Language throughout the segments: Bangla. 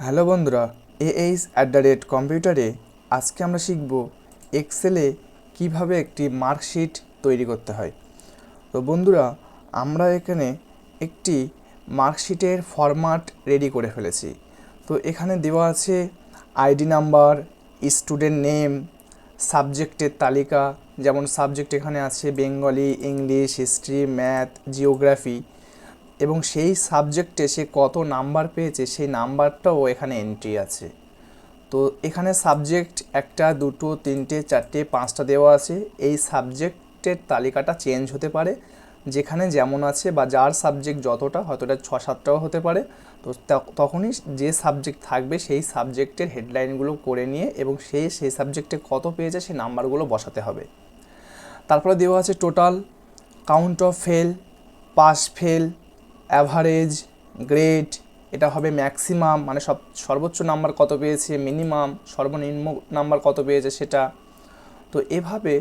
হ্যালো বন্ধুরা, AH@কম্পিউটারে আজকে আমরা শিখব এক্সেলে কিভাবে একটি মার্কশিট তৈরি করতে হয়। তো বন্ধুরা, আমরা এখানে একটি মার্কশিটের ফরম্যাট রেডি করে ফেলেছি। তো এখানে দেওয়া আছে আইডি নাম্বার, স্টুডেন্ট নেম, সাবজেক্টের তালিকা, যেমন সাবজেক্ট এখানে আছে Bengali, English, history, math, geography, এবং সেই সাবজেক্টে সে কত নাম্বার পেয়েছে সেই নাম্বারটাও এখানে এন্ট্রি আছে। তো এখানে সাবজেক্ট 1, 2, 3, 4, 5টা দেওয়া আছে। এই সাবজেক্টের তালিকাটা চেঞ্জ হতে পারে, যেখানে যেমন আছে বা যার সাবজেক্ট যতটা, হয়তো এটা 6-7টাও হতে পারে। তো তখনই যে সাবজেক্ট থাকবে সেই সাবজেক্টের হেডলাইনগুলো করে নিয়ে এবং সেই সাবজেক্টে কত পেয়েছে সেই নাম্বারগুলো বসাতে হবে। তারপরে দেওয়া আছে total, count of fail, pass fail, average, grade, এটা হবে ম্যাক্সিমাম মানে সর্বোচ্চ নাম্বার কত পেয়েছে, মিনিমাম সর্বনিম্ন নাম্বার কত পেয়েছে সেটা। তো এভাবে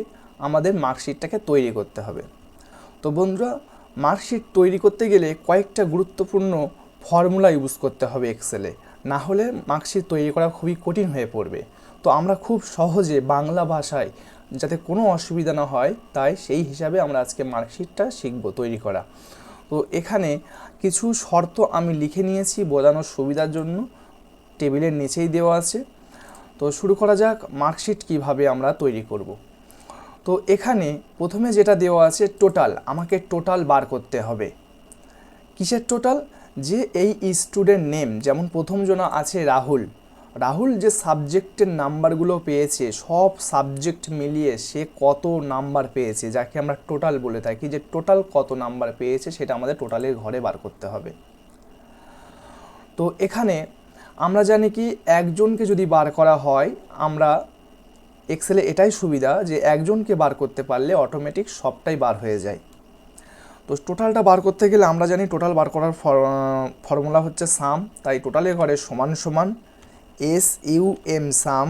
আমাদের মার্কশিটটাকে তৈরি করতে হবে। তো বন্ধুরা, মার্কশিট তৈরি করতে গেলে কয়েকটা গুরুত্বপূর্ণ ফর্মুলা ইউজ করতে হবে এক্সেলে, না হলে মার্কশিট তৈরি করা খুবই কঠিন হয়ে পড়বে। তো আমরা খুব সহজে বাংলা ভাষায় যাতে কোনো অসুবিধা না হয়, তাই সেই হিসাবে আমরা আজকে মার্কশিটটা শিখব তৈরি করা। তো এখানে কিছু শর্ত আমি লিখে নিয়েছি বোঝানোর সুবিধার জন্য, টেবিলের নিচেই দেওয়া আছে। তো শুরু করা যাক মার্কশিট কিভাবে আমরা তৈরি করব। তো এখানে প্রথমে যেটা দেওয়া আছে টোটাল, আমাকে টোটাল বার করতে হবে। কিসের টোটাল? যে এই স্টুডেন্ট নেম, যেমন প্রথম জনা আছে রাহুল, রাহুল যে সাবজেক্টের নাম্বারগুলো পেয়েছে সব সাবজেক্ট মিলিয়ে সে কত নাম্বার পেয়েছে, যাকে আমরা টোটাল বলে থাকি, যে টোটাল কত নাম্বার পেয়েছে সেটা আমাদের টোটালের ঘরে বার করতে হবে। তো এখানে আমরা জানি কি একজনকে যদি বার করা হয়, আমরা এক্সেলে এটাই সুবিধা যে একজনকে বার করতে পারলে অটোমেটিক সবটাই বার হয়ে যায়। তো টোটালটা বার করতে গেলে আমরা জানি টোটাল বার করার ফর্মুলা হচ্ছে সাম, তাই টোটালের ঘরে সমান সমান SUM সাম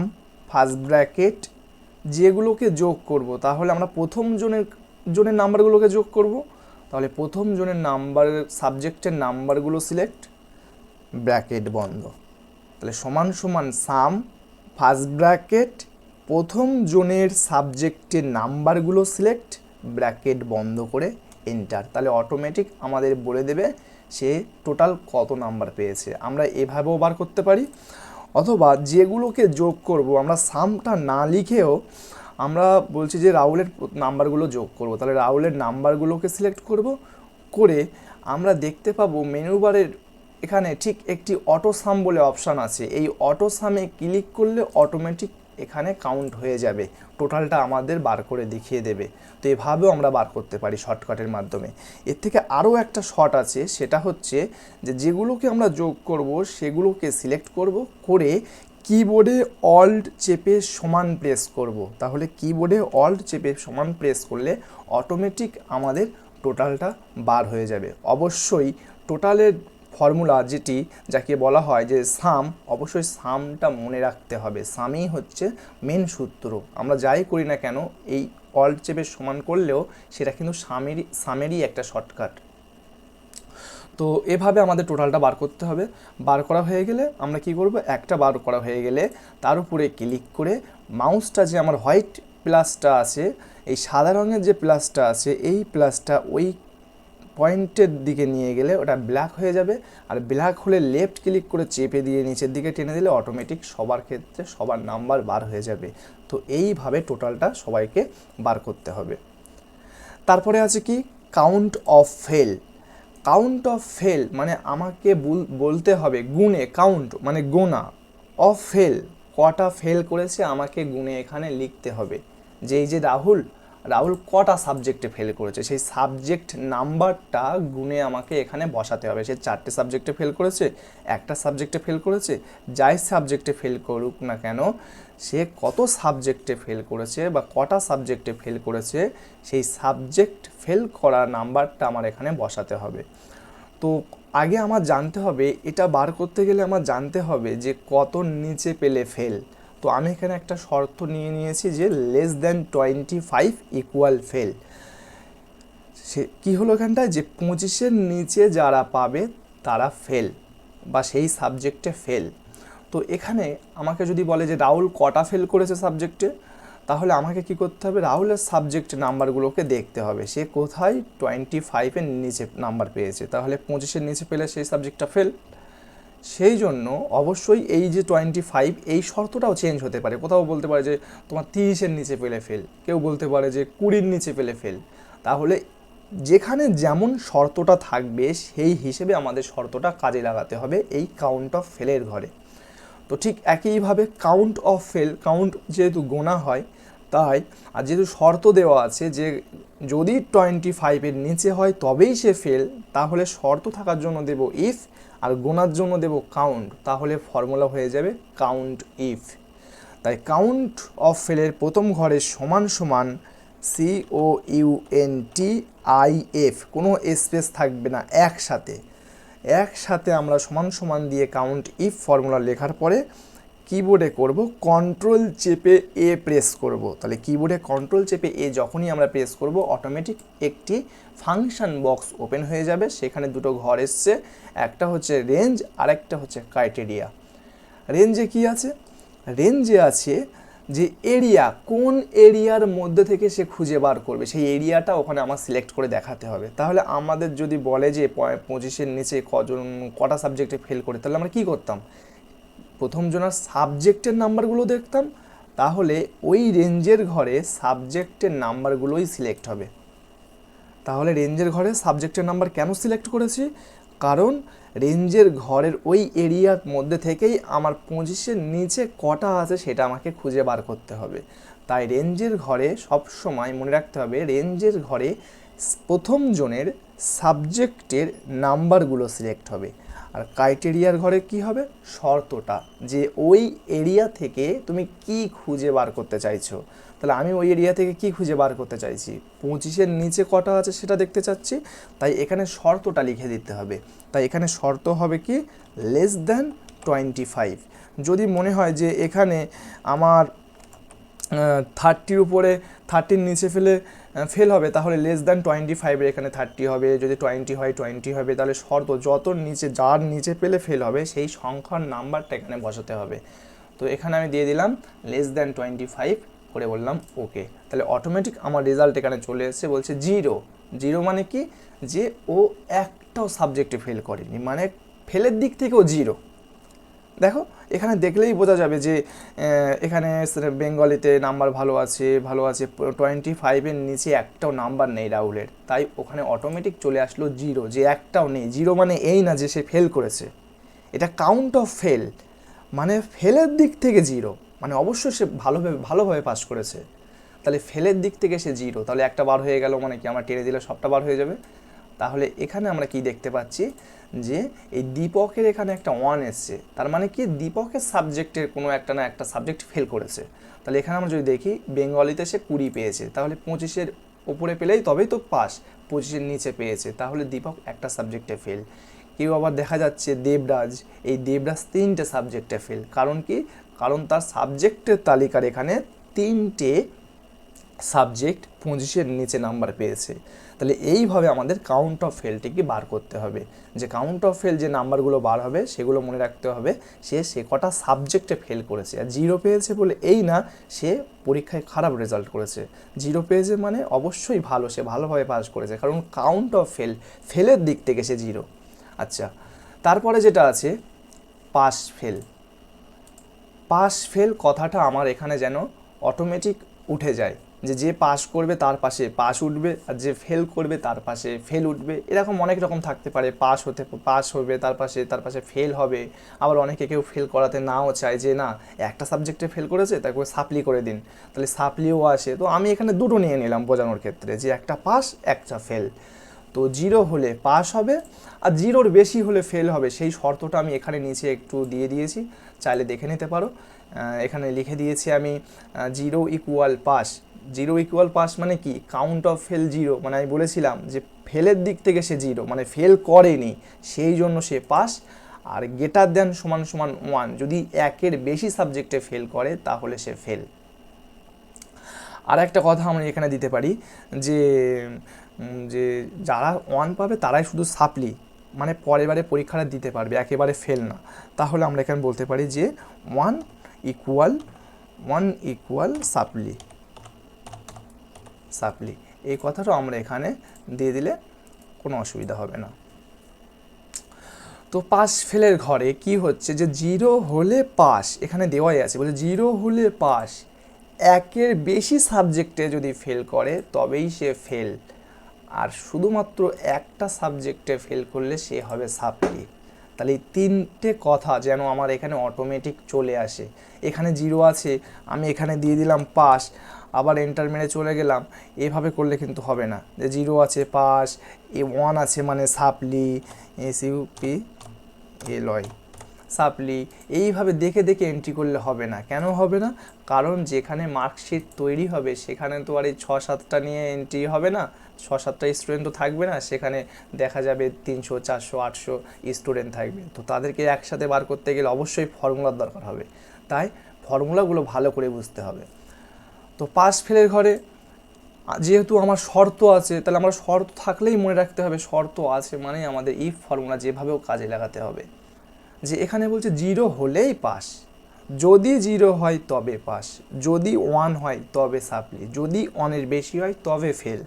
ফার্স্ট ব্র্যাকেট, যেগুলোকে যোগ করব তাহলে আমরা প্রথম জনের নাম্বারগুলোকে যোগ করব। তাহলে প্রথম জনের নাম্বারের সাবজেক্টের নাম্বারগুলো সিলেক্ট, ব্র্যাকেট বন্ধ। তাহলে সমান সমান সাম ফার্স্ট ব্র্যাকেট প্রথম জনের সাবজেক্টের নাম্বারগুলো সিলেক্ট, ব্র্যাকেট বন্ধ করে এন্টার। তাহলে অটোমেটিক আমাদের বলে দেবে সে টোটাল কত নাম্বার পেয়েছে। আমরা এভাবেও বার করতে পারি, অথবা যেগুলোকে যোগ করব আমরা সামটা না লিখেও আমরা বলছি যে রাহুলের নাম্বারগুলো যোগ করব, তাহলে রাহুলের নাম্বারগুলোকে সিলেক্ট করব, করে আমরা দেখতে পাবো মেনু বারের এখানে ঠিক একটি অটো সাম বলে অপশান আছে। এই অটো সামে ক্লিক করলে অটোমেটিক এখানে কাউন্ট হয়ে যাবে, টোটালটা আমাদের বার করে দেখিয়ে দেবে। তো এভাবেও আমরা বার করতে পারি শর্টকাটের মাধ্যমে। এর থেকে আরও একটা শর্ট আছে, সেটা হচ্ছে যে যেগুলোকে আমরা যোগ করব সেগুলোকে সিলেক্ট করব, করে কিবোর্ডে অল্ট চেপে সমান প্রেস করব। তাহলে কিবোর্ডে অল্ট চেপে সমান প্রেস করলে অটোমেটিক আমাদের টোটালটা বার হয়ে যাবে। অবশ্যই টোটালের ফর্মুলা যেটি, যাকে বলা হয় যে সাম, অবশ্যই সামটা মনে রাখতে হবে। সামই হচ্ছে মেন সূত্র। আমরা যাই করি না কেন এই অল্ট চেপে সমান করলেও সেটা কিন্তু সামেরই একটা শর্টকাট। তো এভাবে আমাদের টোটালটা বার করতে হবে। বার করা হয়ে গেলে আমরা কি করব, একটা বার করা হয়ে গেলে তার উপরে ক্লিক করে মাউসটা, যে আমার হোয়াইট প্লাসটা আছে, এই সাদা রঙের যে প্লাসটা আছে, এই প্লাসটা ওই পয়েন্টের দিকে নিয়ে গেলে ওটা ব্ল্যাক হয়ে যাবে। আর ব্ল্যাক হলে লেফট ক্লিক করে চেপে দিয়ে নিচের দিকে টেনে দিলে অটোমেটিক সবার ক্ষেত্রে সবার নাম্বার বার হয়ে যাবে। তো এইভাবে টোটালটা সবাইকে বার করতে হবে। তারপরে আছে কি count of fail. Count of fail মানে আমাকে বলতে হবে গুণে, কাউন্ট মানে গোনা, অফ ফেল কটা ফেল করেছে আমাকে গুণে এখানে লিখতে হবে। যে এই যে রাহুল কটা সাবজেক্টে ফেল করেছে সেই সাবজেক্ট নাম্বারটা গুণে আমাকে এখানে বসাতে হবে। সে 4টে সাবজেক্টে ফেল করেছে, একটা সাবজেক্টে ফেল করেছে, যাই সাবজেক্টে ফেল করুক না কেন, সে কত সাবজেক্টে ফেল করেছে বা কটা সাবজেক্টে ফেল করেছে সেই সাবজেক্ট ফেল করা নাম্বারটা আমার এখানে বসাতে হবে। তো আগে আমার জানতে হবে, এটা বার করতে গেলে আমার জানতে হবে যে কত নিচে পেলে ফেল। তো আমি এখানে একটা শর্ত নিয়ে নিয়েছি যে লেস দ্যান 25 ইকুয়াল ফেল। সে কী হলো এখানটায়, যে 25-এর নিচে যারা পাবে তারা ফেল বা সেই সাবজেক্টে ফেল। তো এখানে আমাকে যদি বলে যে রাহুল কটা ফেল করেছে সাবজেক্টে, তাহলে আমাকে কি করতে হবে, রাহুলের সাবজেক্ট নাম্বারগুলোকে দেখতে হবে, সে কোথায় 25-এর নিচে নাম্বার পেয়েছে, তাহলে 25-এর নিচে পেলে সেই সাবজেক্টটা ফেল। সেই জন্য অবশ্যই এই যে 25 এই শর্তটাও চেঞ্জ হতে পারে, কোথাও বলতে পারে যে তোমার 30-এর নিচে পেলে ফেল, কেউ বলতে পারে যে 20-এর নিচে পেলে ফেল। তাহলে যেখানে যেমন শর্তটা থাকবে সেই হিসেবে আমাদের শর্তটা কাজে লাগাতে হবে এই কাউন্ট অফ ফেলের ঘরে। তো ঠিক একইভাবে কাউন্ট অফ ফেল, কাউন্ট যেহেতু গোনা হয় তাই, আর যেহেতু শর্ত দেওয়া আছে যে যদি 25-এর নিচে হয় তবেই সে ফেল, তাহলে শর্ত থাকার জন্য দেব ইফ, আর গোনার জন্য দেব কাউন্ট, তাহলে ফর্মুলা হয়ে যাবে কাউন্ট ইফ। তাই কাউন্ট অফ ফেলের প্রথম ঘরে সমান সমান COUNTIF, কোনো স্পেস থাকবে না, একসাথে আমরা সমান সমান দিয়ে কাউন্ট ইফ ফর্মুলা লেখার পরে কিবোর্ডে করব কন্ট্রোল চেপে এ প্রেস করব। তাহলে কিবোর্ডে কন্ট্রোল চেপে এ যখনই আমরা প্রেস করব অটোমেটিক একটি ফাংশন বক্স ওপেন হয়ে যাবে, সেখানে দুটো ঘর এসছে, একটা হচ্ছে রেঞ্জ আর একটা হচ্ছে ক্রাইটেরিয়া। রেঞ্জে কি আছে, রেঞ্জে আছে যে এরিয়া, কোন এরিয়ার মধ্যে থেকে সে খুঁজে বার করবে সেই এরিয়াটা ওখানে আমার সিলেক্ট করে দেখাতে হবে। তাহলে আমাদের যদি বলে যে 25-এর নিচে কটা সাবজেক্টে ফেল করে, তাহলে আমরা কী করতাম, প্রথম জনের সাবজেক্টের নাম্বারগুলো দেখতাম, তাহলে ওই রেঞ্জের ঘরে সাবজেক্টের নাম্বারগুলোই সিলেক্ট হবে। তাহলে রেঞ্জের ঘরে সাবজেক্টের নাম্বার কেন সিলেক্ট করেছি, কারণ রেঞ্জের ঘরের ওই এরিয়ার মধ্যে থেকেই আমার 25-এর নিচে কটা আছে সেটা আমাকে খুঁজে বার করতে হবে। তাই রেঞ্জের ঘরে সব সময় মনে রাখতে হবে, রেঞ্জের ঘরে প্রথম জনের সাবজেক্টের নাম্বারগুলো সিলেক্ট হবে। আর ক্রাইটেরিয়ার ঘরে কি হবে, শর্তটা, যে ওই এরিয়া থেকে তুমি কি খুঁজে বার করতে চাইছো। তাহলে আমি ওই এরিয়া থেকে কি খুঁজে বার করতে চাইছি, 25-এর নিচে কটা আছে সেটা দেখতে চাচ্ছি, তাই এখানে শর্তটা লিখে দিতে হবে। তাই এখানে শর্ত হবে কি, লেস দ্যান 25। যদি মনে হয় যে এখানে আমার 30-র উপরে 30-র নিচে ফেল হবে, তাহলে লেস দ্যান 25-এর এখানে 30 হবে, যদি 20 হয় 20 হবে, তাহলে শর্ত যত নিচে, যার নিচে পেলে ফেল হবে সেই সংখ্যার নাম্বারটা এখানে বসাতে হবে। তো এখানে আমি দিয়ে দিলাম লেস দ্যান 25 করে বললাম ওকে, তাহলে অটোমেটিক আমার রেজাল্ট এখানে চলে এসেছে, বলছে 0 মানে কি, যে ও একটাও সাবজেক্টে ফেল করেনি, মানে ফেলের দিক থেকেও 0। দেখো এখানে দেখলেই বোঝা যাবে যে এখানে বেঙ্গলিতে নাম্বার ভালো আছে 25-এর নিচে একটাও নাম্বার নেই রাহুলের, তাই ওখানে অটোমেটিক চলে আসলো 0, যে একটাও নেই। 0 মানে এই না যে সে ফেল করেছে, এটা কাউন্ট অফ ফেল, মানে ফেলের দিক থেকে 0, মানে অবশ্যই সে ভালোভাবে পাস করেছে, তাহলে ফেলের দিক থেকে সে 0, তাহলে একটা বার হয়ে গেল, মানে কি আমরা টেনে দিলে সবটা বার হয়ে যাবে। তাহলে এখানে আমরা কি দেখতে পাচ্ছি যে এই দীপকের এখানে একটা 1 এসছে, তার মানে কি দীপকের সাবজেক্টের কোনো একটা না একটা সাবজেক্ট ফেল করেছে। তাহলে এখানে আমরা যদি দেখি বেঙ্গলিতে সে 20 পেয়েছে, তাহলে 25-এর উপরে পেলেই তবেই তো পাস, 25-এর নিচে পেয়েছে, তাহলে দীপক একটা সাবজেক্টে ফেল। কেউ আবার দেখা যাচ্ছে দেবরাজ, এই দেবরাজ 3টে সাবজেক্টে ফেল, কারণ কি, কারণ তার সাবজেক্টের তালিকার এখানে 3টে সাবজেক্ট 25-এর নিচে নাম্বার পেয়েছে। তাহলে এইভাবে আমাদের কাউন্ট অফ ফেলটিকে বার করতে হবে, যে কাউন্ট অফ ফেল যে নাম্বারগুলো বার হবে সেগুলো মনে রাখতে হবে সে কটা সাবজেক্টে ফেল করেছে। আর 0 পেয়েছে বলে এই না সে পরীক্ষায় খারাপ রেজাল্ট করেছে, 0 পেয়েছে মানে অবশ্যই ভালো, সে ভালোভাবে পাস করেছে, কারণ কাউন্ট অফ ফেলের দিক থেকে সে 0। আচ্ছা, তারপরে যেটা আছে পাস ফেল কথাটা আমার এখানে যেন অটোমেটিক উঠে যায়, যে পাস করবে তার পাশে পাস উঠবে, আর যে ফেল করবে তার পাশে ফেল উঠবে, এরকম অনেক রকম থাকতে পারে। পাস হবে তার পাশে ফেল হবে, আবার অনেকে কেউ ফেল করাতে নাও চায়, যে না একটা সাবজেক্টে ফেল করেছে তাকে সাপ্লি করে দিন, তাহলে সাপ্লিও আসে। তো আমি এখানে দুটো নিয়ে নিলাম বোঝানোর ক্ষেত্রে, যে একটা পাস একটা ফেল। তো 0 হলে পাস হবে, আর 0-র বেশি হলে ফেল হবে, সেই শর্তটা আমি এখানে নিচে একটু দিয়ে দিয়েছি, চাইলে দেখে নিতে পারো। এখানে লিখে দিয়েছি আমি 0 ইকুয়াল পাস। 0 ইকুয়াল পাস মানে কি, কাউন্ট অফ ফেল 0, মানে আমি বলেছিলাম যে ফেলের দিক থেকে সে 0, মানে ফেল করেনি সেই জন্য সে পাস। আর গ্রেটার দ্যান সমান সমান 1, যদি 1-এর বেশি সাবজেক্টে ফেল করে তাহলে সে ফেল। আর একটা কথা আমরা এখানে দিতে পারি যে যারা 1 পাবে তারাই শুধু সাপ্লি, মানে পরের বারে পরীক্ষাটা দিতে পারবে, একেবারে ফেল না। তাহলে আমরা এখানে বলতে পারি যে 1 ইকুয়াল সাপ্লি। এই কথাটা আমরা এখানে দিয়ে দিলে কোনো অসুবিধা হবে না। তো পাস ফেলের ঘরে কি হচ্ছে যে 0 হলে পাস, এখানে দেওয়াই আছে, বলে 0 হলে পাস, একের বেশি সাবজেক্টে যদি ফেল করে তবেই সে ফেল, আর শুধুমাত্র একটা সাবজেক্টে ফেল করলে সে হবে সাপ্লি। তাহলে এই তিনটে কথা যেন আমার এখানে অটোমেটিক চলে আসে। এখানে 0 আছে, আমি এখানে দিয়ে দিলাম পাস, আবার এন্টার মেরে চলে গেলাম, এভাবে করলে কিন্তু হবে না। যে 0 আছে পাস, 1 আছে মানে সাপ্লি, SUPLY সাপ্লি, এইভাবে দেখে দেখে এন্ট্রি করলে হবে না। কেন হবে না? কারণ যেখানে মার্কশিট তৈরি হবে সেখানে তো আর এই 6-7টা নিয়ে এন্ট্রি হবে না, 6-7টা স্টুডেন্ট তো থাকবে না, সেখানে দেখা যাবে 300, 400, 800 স্টুডেন্ট থাকবে। তো তাদেরকে একসাথে বার করতে গেলে অবশ্যই ফর্মুলার দরকার হবে, তাই ফর্মুলাগুলো ভালো করে বুঝতে হবে। তো পাস ফেলের ঘরে যেহেতু আমার শর্ত আছে, তাহলে আমার শর্ত থাকলেই মনে রাখতে হবে, শর্ত আছে মানে আমাদের ইফ ফর্মুলা যেভাবেও কাজে লাগাতে হবে। যে এখানে বলছে 0 হলেই পাস, যদি 0 হয় তবে পাস, যদি 1 হয় তবে সাপ্লি, যদি 1-এর বেশি হয় তবে ফেল।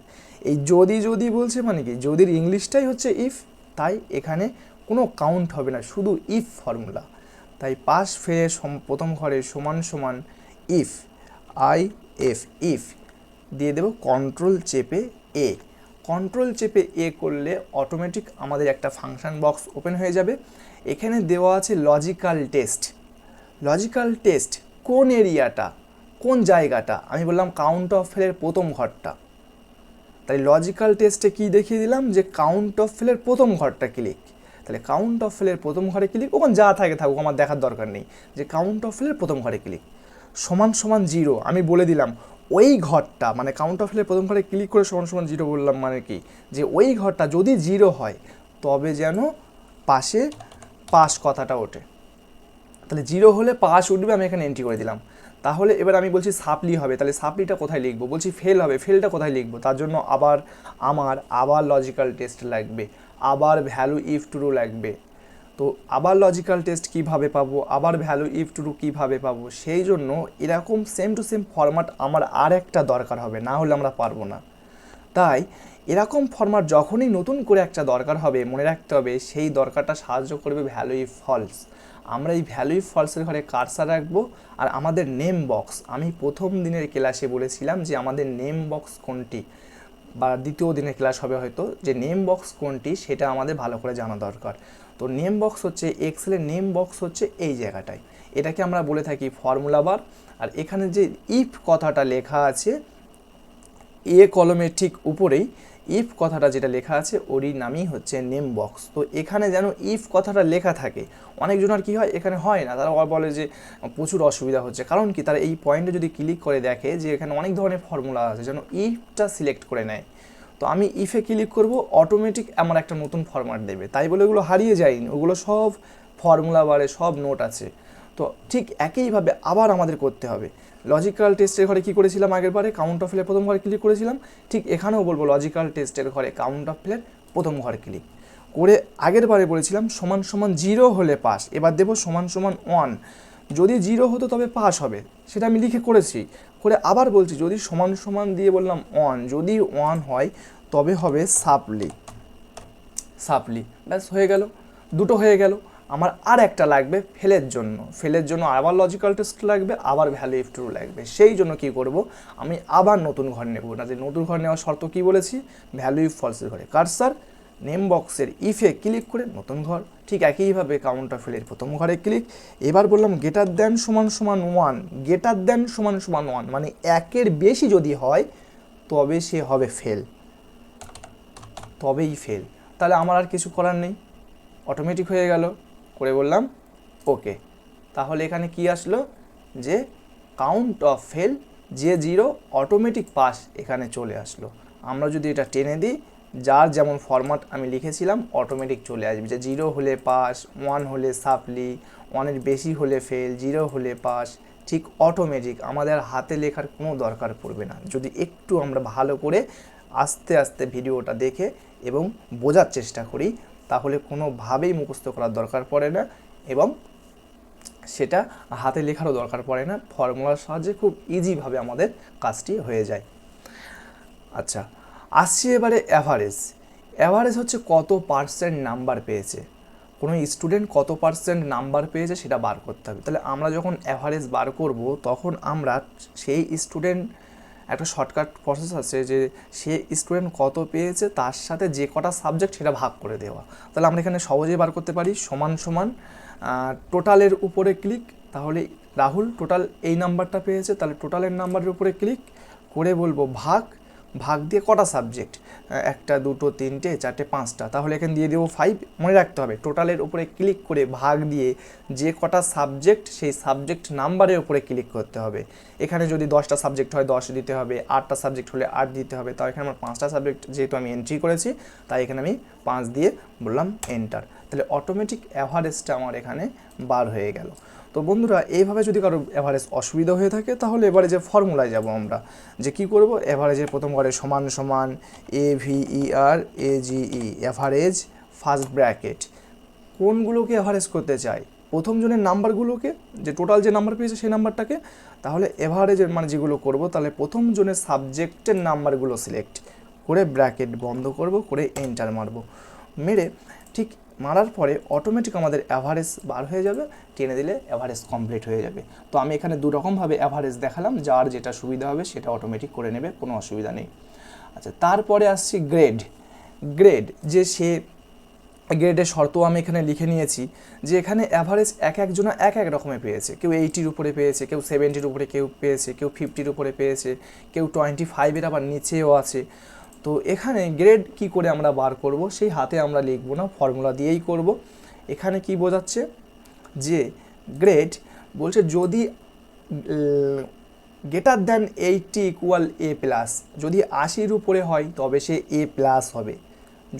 এই যদি বলছে মানে কি, যদির ইংলিশটাই হচ্ছে ইফ, তাই এখানে কোনো কাউন্ট হবে না, শুধু ইফ ফর্মুলা। তাই পাস ফেলের প্রথম ঘরে সমান সমান ইফ, ইফ দিয়ে দেবো কন্ট্রোল চেপে এ। কন্ট্রোল চেপে এ করলে অটোমেটিক আমাদের একটা ফাংশন বক্স ওপেন হয়ে যাবে। এখানে দেওয়া আছে লজিক্যাল টেস্ট কোন এরিয়াটা, কোন জায়গাটা, আমি বললাম কাউন্ট অফ ফেলের প্রথম ঘরটা, তাই লজিক্যাল টেস্টে কি দেখিয়ে দিলাম যে কাউন্ট অফ ফেলের প্রথম ঘরটা ক্লিক। তাহলে কাউন্ট অফ ফেলের প্রথম ঘরে ক্লিক, ওখানে যা থাকে থাকুক, আমার দেখার দরকার নেই, যে কাউন্ট অফ ফেলের প্রথম ঘরে ক্লিক সমান সমান 0। আমি বলে দিলাম ওই ঘরটা, মানে কাউন্ট অফ ফেলের প্রথম ঘরে ক্লিক করে সমান সমান 0 বললাম, মানে কি যে ওই ঘরটা যদি 0 হয় তবে যেন পাশে পাস কথাটা ওঠে। তাহলে 0 হলে পাস উঠবে, আমি এখানে এন্ট্রি করে দিলাম। তাহলে এবার আমি বলছি সাপ্লি হবে, তাহলে সাপ্লিটা কোথায় লিখবো? বলছি ফেল হবে, ফেলটা কোথায় লিখবো? তার জন্য আবার লজিক্যাল টেস্ট লাগবে, আবার ভ্যালু ইফ ট্রু লাগবে। তো আবার লজিক্যাল টেস্ট কিভাবে পাবো, আবার ভ্যালু ইফ ট্রু কিভাবে পাবো? সেই জন্য এরকম সেম টু সেম ফরম্যাট আমার আর একটা দরকার হবে, না হলে আমরা পারবো না। তাই এরকম ফরম্যাট যখনই নতুন করে একটা দরকার হবে, মনে রাখতে হবে সেই দরকারটা সাহায্য করবে ভ্যালু ইফ ফলস। আমরা এই ভ্যালু ইফ ফলসের ঘরে কার্সার রাখবো, আর আমাদের নেম বক্স, আমি প্রথম দিনের ক্লাসে বলেছিলাম যে আমাদের নেম বক্স কোনটি, বা দ্বিতীয় দিনের ক্লাস হবে হয়তো, যে নেম বক্স কোনটি সেটা আমাদের ভালো করে জানা দরকার। তো নেম বক্স হচ্ছে এক্সেলের নেম বক্স হচ্ছে এই জায়গাটায়, এটাকে আমরা বলে থাকি ফর্মুলা বার। আর এখানে যে ইফ কথাটা লেখা আছে এ কলমের ঠিক উপরেই ইফ কথাটা যেটা লেখা আছে ওরই নামই হচ্ছে নেম বক্স। তো এখানে যেন ইফ কথাটা লেখা থাকে। অনেকজনের কী হয়, এখানে হয় না, তারা বলে যে প্রচুর অসুবিধা হচ্ছে, কারণ কি তারা এই পয়েন্টে যদি ক্লিক করে দেখে যে এখানে অনেক ধরনের ফর্মুলা আছে, যেন ইফটা সিলেক্ট করে নেয়। তো আমি ইফে ক্লিক করব, অটোমেটিক আমার একটা নতুন ফরম্যাট দেবে, তাই বলে ওগুলো হারিয়ে যায়নি, ওগুলো সব ফর্মুলা বারে সব নোট আছে। তো ঠিক একইভাবে আবার আমাদের করতে হবে। লজিক্যাল টেস্টের ঘরে কী করেছিলাম আগের বারে, কাউন্ট অফ ফেলের প্রথম ঘরে ক্লিক করেছিলাম, ঠিক এখানেও বলবো লজিক্যাল টেস্টের ঘরে কাউন্ট অফ ফেলের প্রথম ঘরে ক্লিক করে আগের বারে বলেছিলাম সমান সমান 0 হলে পাস, এবার দেবো সমান সমান 1, যদি 0 হতো তবে পাস হবে, সেটা আমি লিখে করেছি। করে আবার বলছি যদি সমান সমান দিয়ে বললাম 1, যদি 1 হয় তবে হবে সাপ্লি, ব্যাস হয়ে গেল, দুটো হয়ে গেল। আমার আর একটা লাগবে ফেলের জন্য আবার লজিক্যাল টেস্ট লাগবে, আবার ভ্যালু ইফ ট্রু লাগবে। সেই জন্য কি করব, আমি আবার নতুন ঘর নেব না, যে নতুন ঘর নেওয়ার শর্ত কি বলেছি, ভ্যালু ইফ ফলসের ঘরে কার্সার নেম বক্সের ইফে ক্লিক করে নতুন ঘর, ঠিক একইভাবে কাউন্ট অফ ফেলের প্রথম ঘরে ক্লিক। এবার বললাম গ্রেটার দেন সমান সমান 1, গ্রেটার দেন সমান সমান 1 মানে একের বেশি যদি হয় তবে সে হবে তবেই ফেল। তাহলে আমার আর কিছু করার নেই, অটোমেটিক হয়ে গেল, করে বললাম ওকে। তাহলে এখানে কি আসলো, যে কাউন্ট অফ ফেল, যে 0 অটোমেটিক পাস এখানে চলে আসলো। আমরা যদি এটা টেনে দিই, যার যেমন ফরম্যাট আমি লিখেছিলাম অটোমেটিক চলে আসবে, যে 0 হলে পাস, 1 হলে সাপ্লি, 1-এর বেশি হলে ফেল, 0 হলে পাস, ঠিক অটোমেটিক, আমাদের হাতে লেখার কোনো দরকার পড়বে না, যদি একটু আমরা ভালো করে আস্তে আস্তে ভিডিওটা দেখে এবং বোঝার চেষ্টা করি, তাহলে কোনোভাবেই মুখস্থ করার দরকার পড়ে না এবং সেটা হাতে লেখারও দরকার পড়ে না, ফর্মুলার সাহায্যে খুব ইজিভাবে আমাদের কাজটি হয়ে যায়। আচ্ছা, আসছি এবারে অ্যাভারেজ। অ্যাভারেজ হচ্ছে কত পার্সেন্ট নাম্বার পেয়েছে, কোনো স্টুডেন্ট কত পার্সেন্ট নাম্বার পেয়েছে সেটা বার করতে হবে। তাহলে আমরা যখন অ্যাভারেজ বার করব তখন আমরা সেই স্টুডেন্ট, একটা শর্টকাট প্রসেস আছে যে সে স্টুডেন্ট কত পেয়েছে তার সাথে যে কটা সাবজেক্ট সেটা ভাগ করে দেওয়া। তাহলে আমরা এখানে সহজেই বার করতে পারি সমান সমান টোটালের উপরে ক্লিক, তাহলে রাহুল টোটাল এই নাম্বারটা পেয়েছে, তাহলে টোটালের নাম্বারের উপরে ক্লিক করে বলবো ভাগ, ভাগ দিয়ে কটা সাবজেক্ট, একটা দুটো তিনটে চারটে পাঁচটা, তাহলে এখানে দিয়ে দেবো 5। মনে রাখতে হবে টোটালের উপরে ক্লিক করে ভাগ দিয়ে যে কটা সাবজেক্ট সেই সাবজেক্ট নাম্বারের উপরে ক্লিক করতে হবে। এখানে যদি 10টা সাবজেক্ট হয় 10 দিতে হবে, 8টা সাবজেক্ট হলে 8 দিতে হবে। তাও এখানে আমার 5টা সাবজেক্ট যেহেতু আমি এন্ট্রি করেছি তাই এখানে আমি 5 দিয়ে বললাম এন্টার, তাহলে অটোমেটিক অ্যাভারেজটা আমার এখানে বার হয়ে গেল। তো বন্ধুরা, এইভাবে যদি কারো অ্যাভারেজ অসুবিধা হয়ে থাকে তাহলে এবারে যে ফর্মুলায় যাব আমরা, যে কি করব, অ্যাভারেজের প্রথম ঘরে সমান সমান AVER AGE, average first bracket. কোনগুলোকে অ্যাভারেজ করতে চাই, প্রথম জনের নাম্বারগুলোকে, যে টোটাল যে নাম্বার পেয়েছে সেই নাম্বারটাকে। তাহলে অ্যাভারেজের মানে যেগুলো করব, তাহলে প্রথম জনের সাবজেক্টের নাম্বারগুলো সিলেক্ট করে ব্র্যাকেট বন্ধ করব, করে এন্টার মারব। মেরে ঠিক মারার পরে অটোমেটিক আমাদের অ্যাভারেজ বার হয়ে যাবে, টেনে দিলে অ্যাভারেজ কমপ্লিট হয়ে যাবে। তো আমি এখানে দুরকমভাবে অ্যাভারেজ দেখালাম, যার যেটা সুবিধা হবে সেটা অটোমেটিক করে নেবে, কোনো অসুবিধা নেই। আচ্ছা, তারপরে আসছি গ্রেড। গ্রেড যে সে গ্রেডের শর্ত আমি এখানে লিখে নিয়েছি, যে এখানে অ্যাভারেজ এক একজনা এক এক রকমের পেয়েছে। কেউ 80-র উপরে পেয়েছে, কেউ 70-র উপরে কেউ পেয়েছে, কেউ 50-র উপরে পেয়েছে, কেউ 25-এর আবার নিচেও আছে। তো এখানে গ্রেড কি করে আমরা বার করব, সেই হাতে আমরা লিখব না, ফর্মুলা দিয়েই করব। এখানে কি বোঝাচ্ছে, যে গ্রেড বলছে যদি গ্রেটার দ্যান 80 ইকুয়াল A+, যদি 80-র উপরে হয় তবে সে A+ হবে,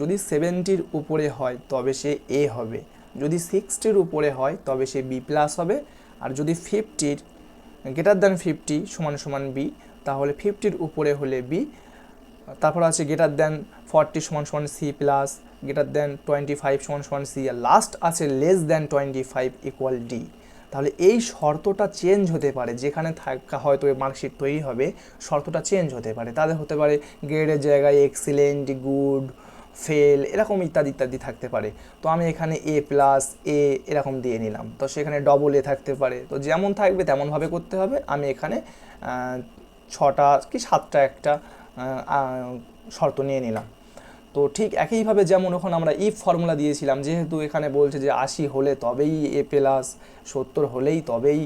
যদি 70-র উপরে হয় তবে সে A হবে, যদি 60-র উপরে হয় তবে সে B+ হবে, আর যদি 50-র গ্রেটার দ্যান 50 সমান সমান B, তাহলে 50-র উপরে হলে B। তারপর আছে গ্রেটার দ্যান 40 সমান সমান C+, গ্রেটার দ্যান 25 সমান সমান C, আর লাস্ট আছে লেস দ্যান 25 ইকুয়াল D। তাহলে এই শর্তটা চেঞ্জ হতে পারে, যেখানে থাকা হয়তো মার্কশিট তৈরি হবে শর্তটা চেঞ্জ হতে পারে। তাদের হতে পারে গ্রেডের জায়গায় এক্সিলেন্ট, গুড, ফেল, এরকম ইত্যাদি ইত্যাদি থাকতে পারে। তো আমি এখানে A+, A এরকম দিয়ে নিলাম, তো সেখানে ডবল A থাকতে পারে। তো যেমন থাকবে তেমনভাবে করতে হবে। আমি এখানে 6টা কি 7টা একটা শর্ত নিয়ে নিলাম। তো ঠিক একইভাবে যেমন ওখানে আমরা ইফ ফর্মুলা দিয়েছিলাম, যেহেতু এখানে বলছে যে 80 হলে তবেই A+, 70 হলেই তবেই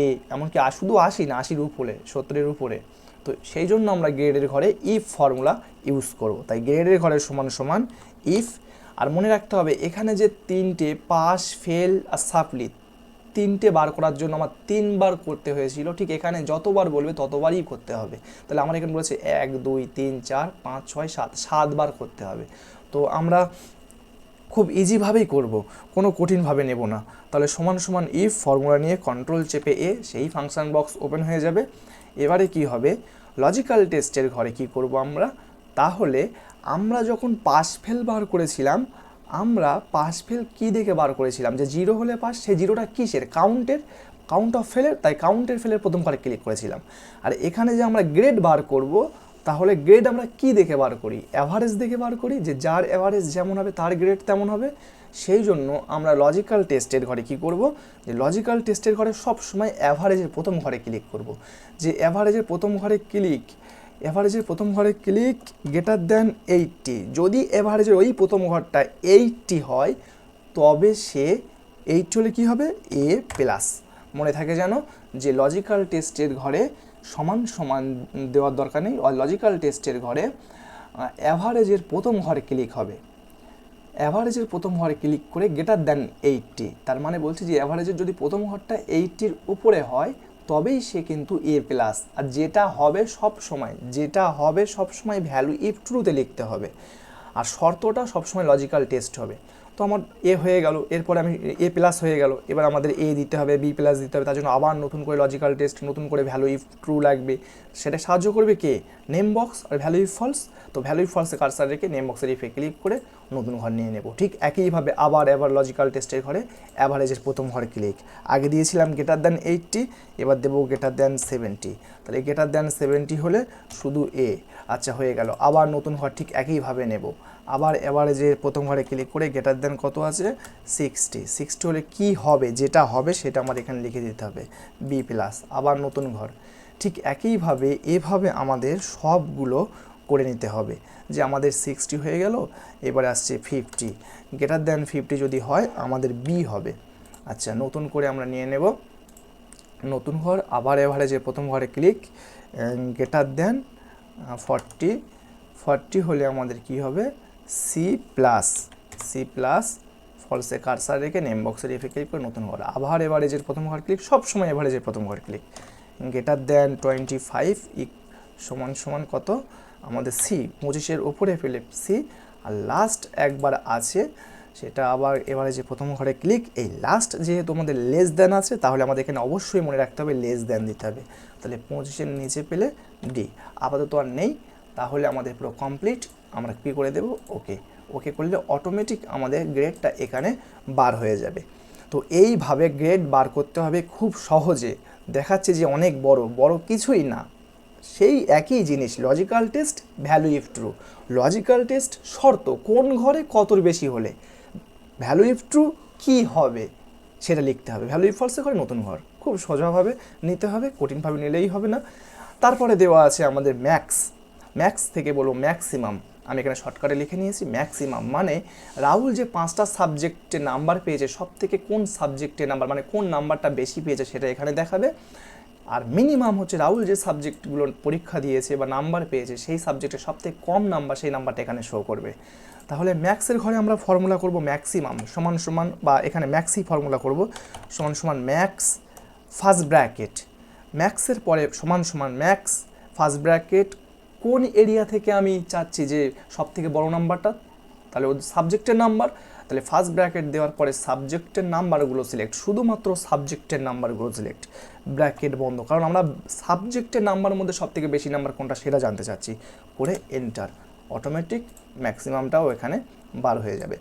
A, এমনকি শুধু 80 না, 80-র উপরে, 70-এর উপরে। তো সেই জন্য আমরা গ্রেডের ঘরে ইফ ফর্মুলা ইউজ করব। তাই গ্রেডের ঘরে সমান সমান ইফ। আর মনে রাখতে হবে এখানে যে 3টে পাস, ফেল আর সাপ্লি, 3টে বার করার জন্য আমার 3বার করতে হয়েছিল, ঠিক এখানে যতবার বলবে ততবারই করতে হবে। তাহলে আমার এখানে বলেছে 1 2 3 4 5 6 7, 7বার করতে হবে। তো আমরা খুব ইজিভাবেই করব, কোনো কঠিনভাবে নেব না। তাহলে সমান সমান ইফ ফর্মুলা নিয়ে কন্ট্রোল চেপে A, সেই ফাংশন বক্স ওপেন হয়ে যাবে। এবারে কি হবে, লজিক্যাল টেস্টের ঘরে কি করব আমরা, তাহলে আমরা যখন পাস ফেল বার করেছিলাম, আমরা পাস ফেল কী দেখে বার করেছিলাম, যে 0 হলে পাস, সেই 0টা কিসের, কাউন্ট অফ ফেলের, তাই কাউন্টের ফেলের প্রথম ঘরে ক্লিক করেছিলাম। আর এখানে যে আমরা গ্রেড বার করব, তাহলে গ্রেড আমরা কি দেখে বার করি, অ্যাভারেজ দেখে বার করি, যে যার অ্যাভারেজ যেমন হবে তার গ্রেড তেমন হবে। সেই জন্য আমরা লজিক্যাল টেস্টের ঘরে কি করব, যে লজিক্যাল টেস্টের ঘরে সব সময় অ্যাভারেজের প্রথম ঘরে ক্লিক করব। যে অ্যাভারেজের প্রথম ঘরে ক্লিক গ্রেটার দ্যান 80, যদি অ্যাভারেজের ওই প্রথম ঘরটা 80 হয় তবে সে 80 হলে কী হবে, A+। মনে থাকে যেন যে লজিক্যাল টেস্টের ঘরে সমান সমান দেওয়ার দরকার নেই, লজিক্যাল টেস্টের ঘরে অ্যাভারেজের প্রথম ঘরে ক্লিক হবে, অ্যাভারেজের প্রথম ঘরে ক্লিক করে গ্রেটার দ্যান 80, তার মানে বলছে যে অ্যাভারেজের যদি প্রথম ঘরটা 80-র উপরে হয় তবেই সে কিন্তু A+। আর যেটা হবে সব সময় ভ্যালু ইফ ট্রুতে লিখতে হবে, আর শর্তটা সবসময় লজিক্যাল টেস্ট হবে। তো আমার A হয়ে গেল, এরপরে আমি A+ হয়ে গেল, এবার আমাদের A দিতে হবে, B+ দিতে হবে, তার জন্য আবার নতুন করে লজিক্যাল টেস্ট, নতুন করে ভ্যালু ইফ ট্রু লাগবে। সেটা সাহায্য করবে কে, নেম বক্স আর ভ্যালু ইফ ফলস। তো ভ্যালু ইফ ফলসে কার্সার রেখে নেম বক্সের ইফে ক্লিক করে নতুন ঘর নিয়ে নেব। ঠিক একইভাবে আবার লজিক্যাল টেস্টের ঘরে অ্যাভারেজের প্রথম ঘরে ক্লিক, আগে দিয়েছিলাম >80, এবার দেবো >70। তাহলে >70 হলে শুধু এ, আচ্ছা হয়ে গেল। আবার নতুন ঘর ঠিক একইভাবে নেব, আবার অ্যাভারেজের প্রথম ঘরে ক্লিক করে কত আছে 60 হলে কি হবে, যেটা হবে সেটা আমার এখানে লিখে দিতে হবে বি+। আবার নতুন ঘর ঠিক একইভাবে এভাবে আমাদের সবগুলো করে নিতে হবে যে আমাদের 60 হয়ে গেল, এবারে আসছে 50, >50 যদি হয় আমাদের বি হবে। আচ্ছা নতুন করে আমরা নিয়ে নেব নতুন ঘর, আবার অ্যাভারেজের প্রথম ঘরে ক্লিক, >40 হলে আমাদের কি হবে সি প্লাস ফলসে কারসার রেখে নেম বক্সের এফে ক্লিক করে নতুন ঘর, আবার এভারেজের প্রথম ঘর ক্লিক, সবসময় এভারেজের প্রথম ঘর ক্লিক, >25 সমান কত আমাদের সি, 25-এর উপরে ফেলে সি, আর লাস্ট একবার আছে সেটা আবার এভারেজের প্রথম ঘরে ক্লিক। এই লাস্ট যেহেতু আমাদের লেস দ্যান আছে তাহলে আমাদের এখানে অবশ্যই মনে রাখতে হবে লেস দ্যান দিতে হবে। তাহলে 25-এর নিচে পেলে ডি, আপাতত আর নেই, তাহলে আমাদের পুরো কমপ্লিট। আমরা কী করে দেব ওকে করলে অটোমেটিক আমাদের গ্রেডটা এখানে বার হয়ে যাবে। তো এইভাবে গ্রেড বার করতে হবে খুব সহজে। দেখাচ্ছে যে অনেক বড় কিছুই না, সেই একই জিনিস logical test value if true. Logical test শর্ত কোন ঘরে কতর বেশি হলে, ভ্যালু ইফ ট্রু কী হবে সেটা লিখতে হবে, ভ্যালু ইফ ফলসে ঘরে নতুন ঘর। খুব সোজাভাবে নিতে হবে, কঠিনভাবে নিলেই হবে না। তারপরে দেওয়া আছে আমাদের ম্যাক্স থেকে বলবো ম্যাক্সিমাম, আমি এখানে শর্টকাটে লিখে নিয়েছি ম্যাক্সিমাম, মানে রাহুল যে 5টা সাবজেক্টে নাম্বার পেয়েছে সব থেকে কোন সাবজেক্টে নাম্বার মানে কোন নাম্বারটা বেশি পেয়েছে সেটা এখানে দেখাবে। আর মিনিমাম হচ্ছে রাহুল যে সাবজেক্টগুলো পরীক্ষা দিয়েছে বা নাম্বার পেয়েছে সেই সাবজেক্টে সবথেকে কম নাম্বার, সেই নাম্বারটা এখানে শো করবে। তাহলে ম্যাক্সের ঘরে আমরা ফর্মুলা করব ম্যাক্সিমাম সমান বা এখানে ম্যাক্সই ফর্মুলা করব সমান ম্যাক্স ফার্স্ট ব্র্যাকেট, ম্যাক্সের পরে সমান ম্যাক্স ফার্স্ট ব্র্যাকেট কোন এরিয়া থেকে আমি চাচ্ছি যে সবথেকে বড় নাম্বারটা, তাহলে ওর সাবজেক্টের নাম্বার, তাহলে ফার্স্ট ব্র্যাকেট দেওয়ার পরে সাবজেক্টের নাম্বারগুলো সিলেক্ট, শুধুমাত্র সাবজেক্টের নাম্বারগুলো সিলেক্ট, ব্র্যাকেট বন্ধ, কারণ আমরা সাবজেক্টের নাম্বারের মধ্যে সবথেকে বেশি নাম্বার কোনটা সেটা জানতে চাচ্ছি, করে এন্টার, অটোমেটিক ম্যাক্সিমামটাও এখানে বার হয়ে যাবে।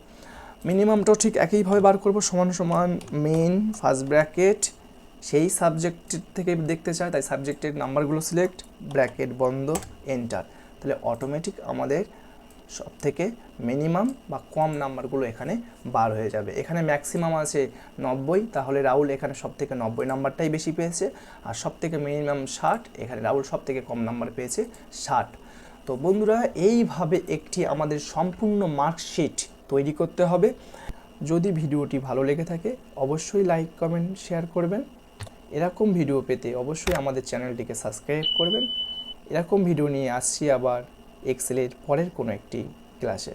মিনিমামটাও ঠিক একইভাবে বার করব সমান মেইন ফার্স্ট ব্র্যাকেট, সেই সাবজেক্ট থেকে দেখতে চাই তাই সাবজেক্টের নাম্বারগুলো সিলেক্ট, ব্র্যাকেট বন্ধ, এন্টার, তাহলে অটোমেটিক আমাদের সব থেকে মিনিমাম বা কম নাম্বারগুলো এখানে বার হয়ে যাবে। এখানে ম্যাক্সিমাম আছে 90, তাহলে রাহুল এখানে সব থেকে 90 নাম্বারটাই বেশি পেয়েছে, আর সব থেকে মিনিমাম 60, এখানে রাহুল সব থেকে কম নাম্বার পেয়েছে 60। তো বন্ধুরা এইভাবে একটি আমাদের সম্পূর্ণ মার্কশিট তৈরি করতে হবে। যদি ভিডিওটি ভালো লেগে থাকে অবশ্যই লাইক কমেন্ট শেয়ার করবেন, এরকম ভিডিও পেতে অবশ্যই আমাদের চ্যানেলটিকে সাবস্ক্রাইব করবেন। এরকম ভিডিও নিয়ে আসছি আবার এক্সেলের পরের কোনো একটি ক্লাসে।